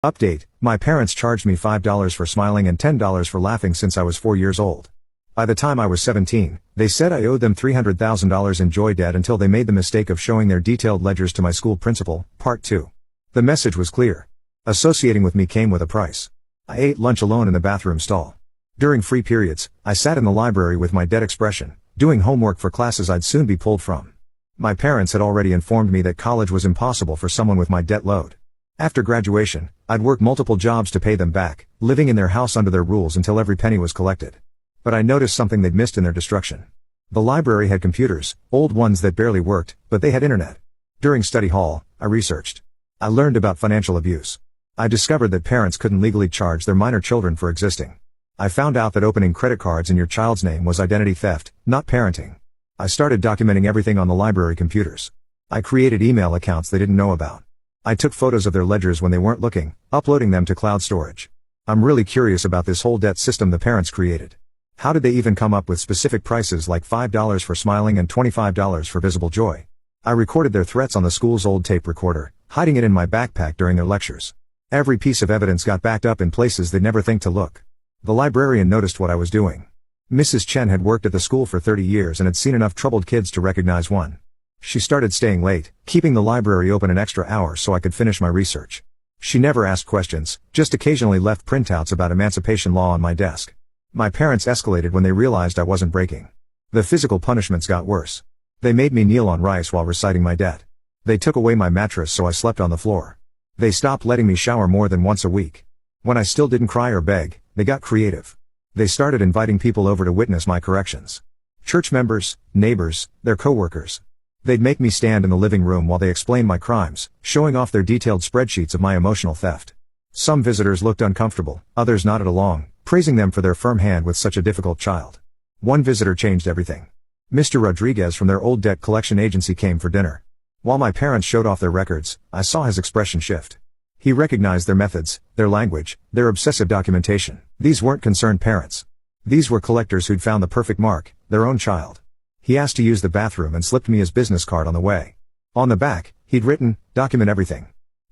Update: my parents charged me $5 for smiling and $10 for laughing since I was 4 years old. By the time I was 17, they said I owed them $300,000 in joy debt until they made the mistake of showing their detailed ledgers to my school principal, Part 2. The message was clear. Associating with me came with a price. I ate lunch alone in the bathroom stall. During free periods, I sat in the library with my dead expression, doing homework for classes I'd soon be pulled from. My parents had already informed me that college was impossible for someone with my debt load. After graduation, I'd work multiple jobs to pay them back, living in their house under their rules until every penny was collected. But I noticed something they'd missed in their destruction. The library had computers, old ones that barely worked, but they had internet. During study hall, I researched. I learned about financial abuse. I discovered that parents couldn't legally charge their minor children for existing. I found out that opening credit cards in your child's name was identity theft, not parenting. I started documenting everything on the library computers. I created email accounts they didn't know about. I took photos of their ledgers when they weren't looking, uploading them to cloud storage. I'm really curious about this whole debt system the parents created. How did they even come up with specific prices like $5 for smiling and $25 for visible joy? I recorded their threats on the school's old tape recorder, hiding it in my backpack during their lectures. Every piece of evidence got backed up in places they'd never think to look. The librarian noticed what I was doing. Mrs. Chen had worked at the school for 30 years and had seen enough troubled kids to recognize one. She started staying late, keeping the library open an extra hour so I could finish my research. She never asked questions, just occasionally left printouts about emancipation law on my desk. My parents escalated when they realized I wasn't breaking. The physical punishments got worse. They made me kneel on rice while reciting my debt. They took away my mattress so I slept on the floor. They stopped letting me shower more than once a week. When I still didn't cry or beg, they got creative. They started inviting people over to witness my corrections. Church members, neighbors, their coworkers. They'd make me stand in the living room while they explained my crimes, showing off their detailed spreadsheets of my emotional theft. Some visitors looked uncomfortable, others nodded along, praising them for their firm hand with such a difficult child. One visitor changed everything. Mr. Rodriguez from their old debt collection agency came for dinner. While my parents showed off their records, I saw his expression shift. He recognized their methods, their language, their obsessive documentation. These weren't concerned parents. These were collectors who'd found the perfect mark, their own child. He asked to use the bathroom and slipped me his business card on the way. On the back, he'd written, "Document everything.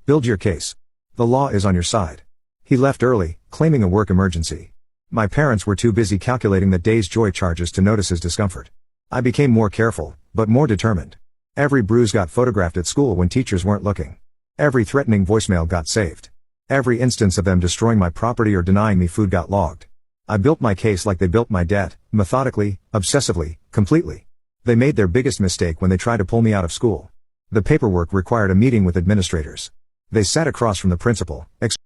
Build your case. The law is on your side." He left early, claiming a work emergency. My parents were too busy calculating the day's joy charges to notice his discomfort. I became more careful, but more determined. Every bruise got photographed at school when teachers weren't looking. Every threatening voicemail got saved. Every instance of them destroying my property or denying me food got logged. I built my case like they built my debt, methodically, obsessively, completely. They made their biggest mistake when they tried to pull me out of school. The paperwork required a meeting with administrators. They sat across from the principal,